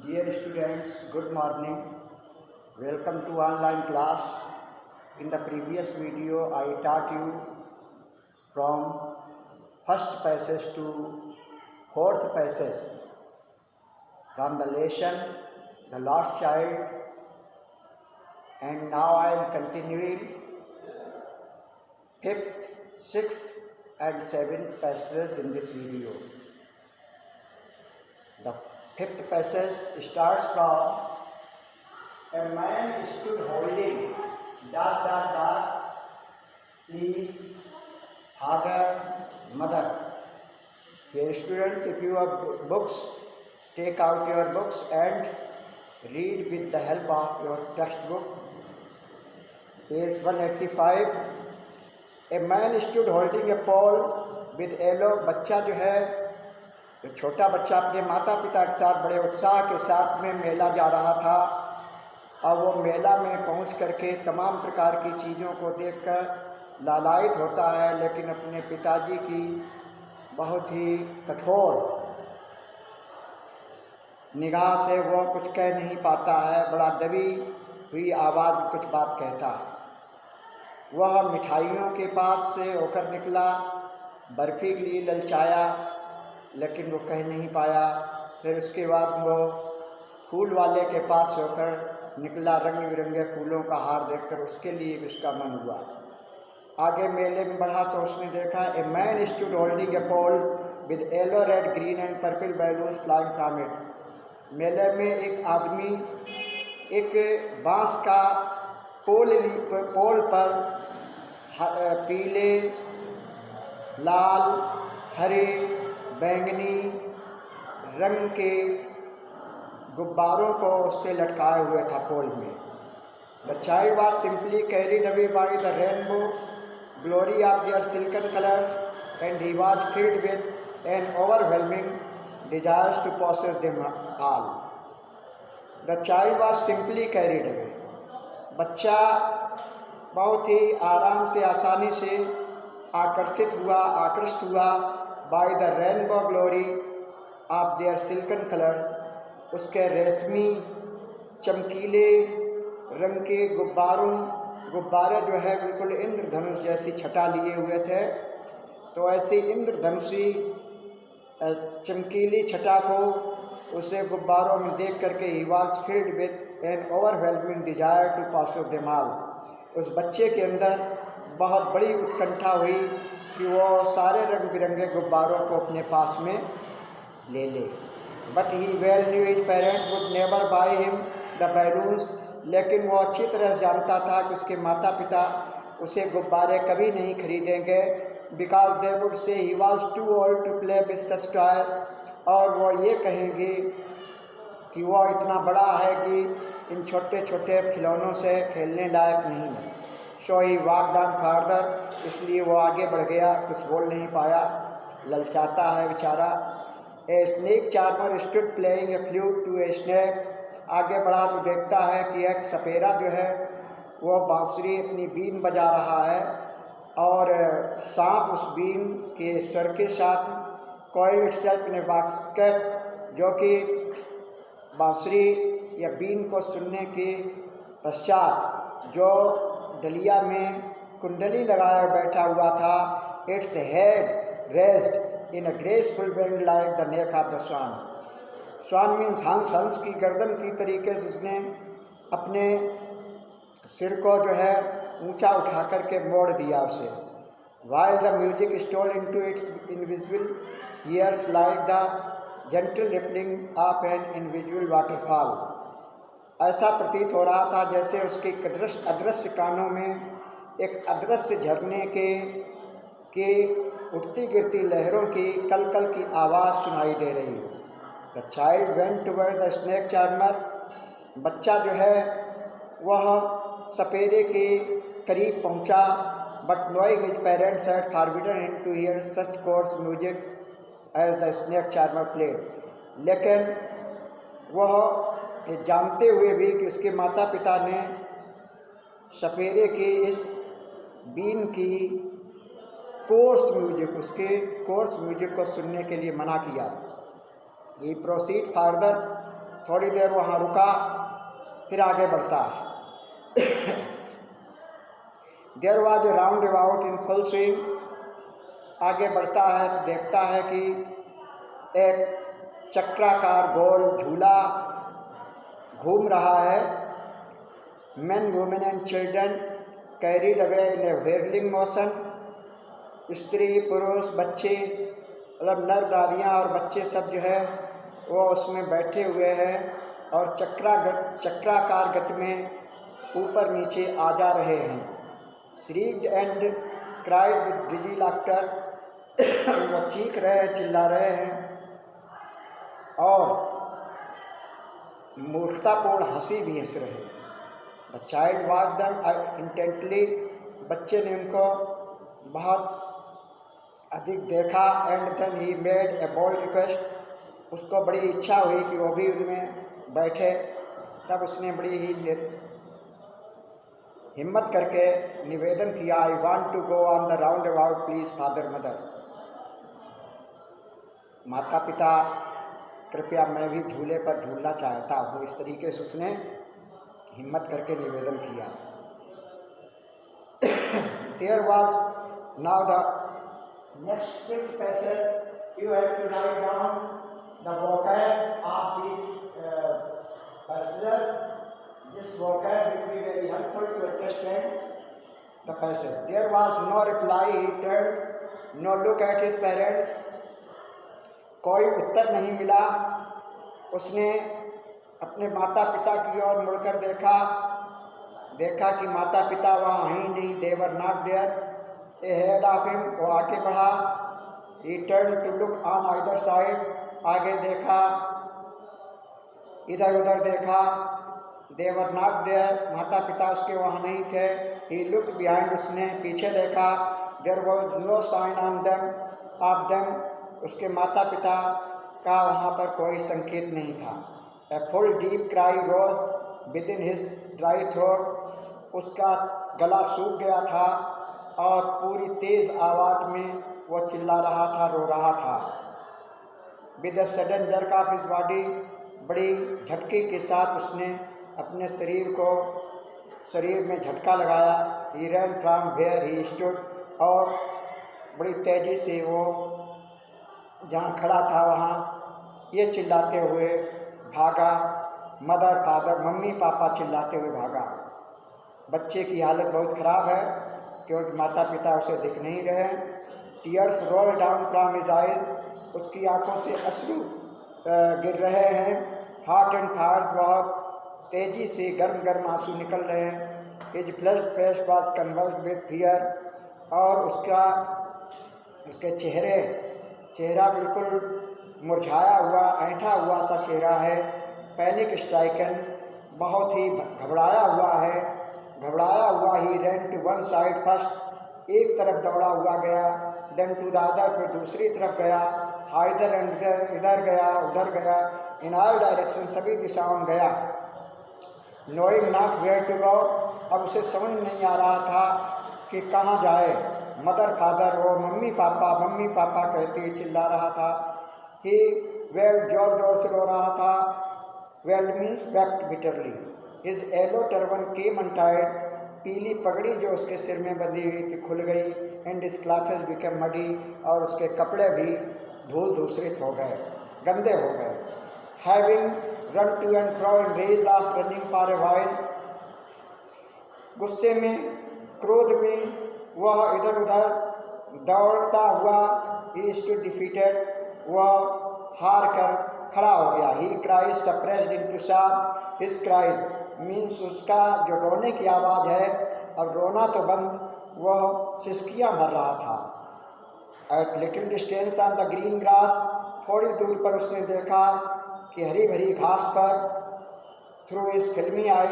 Dear students, good morning. Welcome to online class. In the previous video, I taught you from first passage to fourth passage from the lesson The Lost Child, and now I am continuing fifth, sixth and seventh passages in this video. The fifth passage starts from a man stood holding ... please, father, mother. Dear students, if you have books, take out your books and read with the help of your textbook. Page 185. A man stood holding a pole with yellow. बच्चा जो है, जो छोटा बच्चा अपने माता पिता के साथ बड़े उत्साह के साथ में मेला जा रहा था। अब वो मेला में पहुंच करके तमाम प्रकार की चीज़ों को देखकर लालायित होता है, लेकिन अपने पिताजी की बहुत ही कठोर निगाह से वो कुछ कह नहीं पाता है। बड़ा दबी हुई आवाज़ में कुछ बात कहता है। वह मिठाइयों के पास से होकर निकला, बर्फ़ी के लिए ललचाया, लेकिन वो कह नहीं पाया। फिर उसके बाद वो फूल वाले के पास होकर निकला। रंग बिरंगे फूलों का हार देखकर उसके लिए भी उसका मन हुआ। आगे मेले में बढ़ा तो उसने देखा a man stood holding a pole with yellow, red, green and purple balloons flying from it. मेले में एक आदमी एक बांस का पोल पर पीले, लाल, हरे, बैंगनी रंग के गुब्बारों को उससे लटकाए हुए था पोल में। The child was simply carried away by the rainbow glory of their silken colours and he was filled with an overwhelming desires to possess them all. The child was simply carried away. बच्चा बहुत ही आराम से, आसानी से आकृष्ट हुआ by the rainbow glory of their silken colours. उसके रेशमी चमकीले रंग के गुब्बारे जो है बिल्कुल इंद्रधनुष जैसी छटा लिए हुए थे। तो ऐसी इंद्रधनुषी चमकीली छटा को उसे गुब्बारों में देख करके he was filled with an overwhelming desire to possess of them all. उस बच्चे के अंदर बहुत बड़ी उत्कंठा हुई कि वो सारे रंग बिरंगे गुब्बारों को अपने पास में ले ले। But he well new his parents would never by him the balloons. लेकिन वो अच्छी तरह जानता था कि उसके माता पिता उसे गुब्बारे कभी नहीं खरीदेंगे, because they would say he was too old to play with such toys. और वो ये कहेंगे कि वो इतना बड़ा है कि इन छोटे छोटे खिलौनों से खेलने लायक नहीं है। सो ही वॉकड ऑन फर्दर। इसलिए वो आगे बढ़ गया, कुछ बोल नहीं पाया, ललचाता है बेचारा। A snake charmer stood playing a flute to a snake. आगे बढ़ा तो देखता है कि एक सपेरा जो है वो बांसुरी अपनी बीन बजा रहा है, और सांप उस बीन के स्वर के साथ कॉइल इटसेल्फ इन ए बास्केट, जो कि बांसुरी या बीन को सुनने के पश्चात जो डलिया में कुंडली लगाए बैठा हुआ था, its head rest in a graceful bend like the neck of the swan. Swan means हंस की गर्दन की तरीके से उसने अपने सिर को जो है ऊंचा उठा करके मोड़ दिया उसे। While the music stole into its invisible ears like the gentle rippling of an invisible waterfall. ऐसा प्रतीत हो रहा था जैसे उसके अदृश्य कानों में एक अदृश्य झरने के उठती गिरती लहरों की कलकल की आवाज़ सुनाई दे रही हो। The child went toward the snake charmer. बच्चा जो है वह सपेरे के करीब पहुंचा, but knowing his parents had forbidden him to hear such coarse music as the snake charmer played. लेकिन वह ये जानते हुए भी कि उसके माता पिता ने सपेरे के इस बीन की उसके कोर्स म्यूजिक को सुनने के लिए मना किया। ही प्रोसीड फार्दर थोड़ी देर वहाँ रुका, फिर आगे बढ़ता है। There was a roundabout in full swing. आगे बढ़ता है तो देखता है कि एक चक्राकार गोल झूला घूम रहा है। Men, women and children carried away in a whirling motion। स्त्री पुरुष बच्चे मतलब नर नारियाँ और बच्चे सब जो है वो उसमें बैठे हुए हैं और चक्राकार गति में ऊपर नीचे आ जा रहे हैं। Shrieked and cried with dizzy laughter. वो चीख रहे हैं, चिल्ला रहे हैं और मूर्खतापूर्ण हंसी भी हंस रहे हैं। The child watch them intently. बच्चे ने उनको बहुत अधिक देखा। And then he made a bold request. उसको बड़ी इच्छा हुई कि वो भी उनमें बैठे। तब उसने बड़ी ही हिम्मत करके निवेदन किया, I want to go on the roundabout please father mother. माता पिता कृपया मैं भी झूले पर झूलना चाहता हूँ। इस तरीके से उसने हिम्मत करके निवेदन किया। There was now the next 6th passage. You have to write down the vocab of the passages। This vocab will be very helpful to understand the passage. There was no reply. He turned no look at his parents। कोई उत्तर नहीं मिला। उसने अपने माता पिता की ओर मुड़कर देखा कि माता पिता वहाँ ही नहीं। They were not there। Ahead of him, वो आगे बढ़ा। He turned to look on either side। आगे देखा, इधर उधर देखा। They were not there। माता पिता उसके वहाँ नहीं थे। He looked behind। उसने पीछे देखा। There was no sign on them of them। उसके माता पिता का वहाँ पर कोई संकेत नहीं था। A full deep cry rose within his dry throat। उसका गला सूख गया था और पूरी तेज़ आवाज़ में वो चिल्ला रहा था, रो रहा था। With a sudden jerk of his body। बड़ी झटके के साथ उसने अपने शरीर में झटका लगाया। He ran from where he stood। और बड़ी तेज़ी से वो जहाँ खड़ा था वहाँ ये चिल्लाते हुए भागा। मदर फादर, मम्मी पापा चिल्लाते हुए भागा। बच्चे की हालत बहुत ख़राब है क्योंकि माता पिता उसे दिख नहीं रहे। Tears roll down from his eyes. उसकी आँखों से अश्रु गिर रहे हैं। हॉट एंड फायर, बहुत तेज़ी से गर्म गर्म आंसू निकल रहे हैं। His flushed face was conversed with fear. और उसके चेहरा बिल्कुल मुरझाया हुआ, ऐंठा हुआ सा चेहरा है। पैनिक स्ट्राइकन, बहुत ही घबराया हुआ है। घबराया हुआ ही ran to one side first. एक तरफ दौड़ा हुआ गया। देन टू द अदर, फिर दूसरी तरफ गया। हाइदर एंड इधर गया, उधर गया। इन ऑल डायरेक्शन, सभी दिशाओं में गया। Knowing not where to go. अब उसे समझ नहीं आ रहा था कि कहाँ जाए। मदर फादर, वो मम्मी पापा कहते ही चिल्ला रहा था। ही वेल, जोर जोर से रो रहा था। Well means wept bitterly. His yellow turban came untied. पीली पगड़ी जो उसके सिर में बंधी हुई थी खुल गई। And his clothes become muddy. और उसके कपड़े भी धूल धूसरित हो गए, गंदे हो गए। Having run to and fro in rage of running for a while. गुस्से में, क्रोध में वह इधर उधर दौड़ता हुआ, ही स्टूड डिफीटेड, वह हार कर खड़ा हो गया। ही cries suppressed into sob. His cries means उसका जो रोने की आवाज़ है, अब रोना तो बंद, वह सिसकियाँ भर रहा था। At little distance on the green grass. थोड़ी दूर पर उसने देखा कि हरी भरी घास पर थ्रू हिज फिल्मी आई